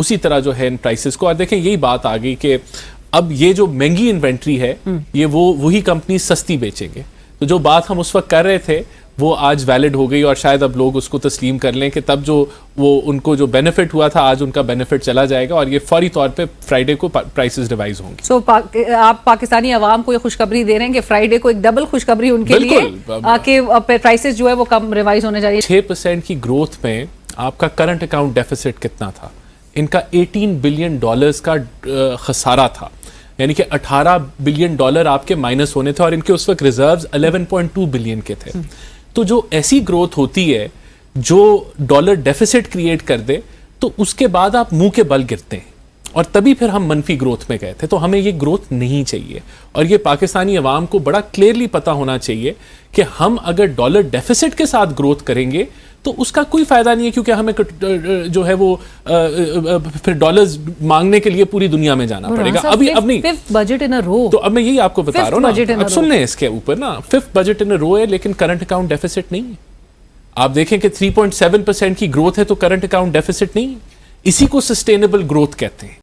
اسی طرح جو ہے ان پرائسز کو. اور دیکھیں یہی بات آ گئی کہ اب یہ جو مہنگی انوینٹری ہے یہ وہی کمپنی سستی بیچیں گے. تو جو بات ہم اس وقت کر رہے تھے وہ آج ویلڈ ہو گئی, اور شاید اب لوگ اس کو تسلیم کر لیں کہ تب جو وہ ان کو جو بینیفٹ ہوا تھا آج ان کا بینیفٹ چلا جائے گا, اور یہ فوری طور پہ فرائیڈے کو پرائسز ریوائز ہوں گی. سو آپ پاکستانی عوام کو یہ خوشخبری دے رہے ہیں کہ فرائیڈے کو ایک ڈبل خوشخبری ان کے لیے کہ پرائسز جو ہے وہ کم ریوائز ہونے چاہیے. 6% کی گروتھ میں آپ کا کرنٹ اکاؤنٹ ڈیفیسٹ کتنا تھا؟ ان کا $18 بلین کا خسارہ تھا, یعنی کہ $18 بلین آپ کے مائنس ہونے تھے, اور ان کے اس وقت ریزروز 11.2 بلین کے تھے. تو جو ایسی گروتھ ہوتی ہے جو ڈالر ڈیفیسٹ کریٹ کر دے تو اس کے بعد آپ منہ کے بل گرتے ہیں, اور تبھی پھر ہم منفی گروتھ میں گئے تھے. تو ہمیں یہ گروتھ نہیں چاہیے, اور یہ پاکستانی عوام کو بڑا کلیئرلی پتا ہونا چاہیے کہ ہم اگر ڈالر ڈیفیسٹ کے ساتھ گروتھ کریں گے تو اس کا کوئی فائدہ نہیں ہے, کیونکہ ہمیں جو ہے وہ پھر ڈالرز مانگنے کے لیے پوری دنیا میں جانا پڑے گا. اب نہیں بجٹ ان رو, تو اب میں یہی آپ کو بتا رہا ہوں نا, اب سن لیں اس کے اوپر نا, 5th بجٹ ان رو ہے لیکن کرنٹ اکاؤنٹ ڈیفیسٹ نہیں ہے. آپ دیکھیں کہ 3.7% کی گروتھ ہے تو کرنٹ اکاؤنٹ ڈیفیسٹ نہیں ہے. اسی کو سسٹینیبل گروتھ کہتے ہیں.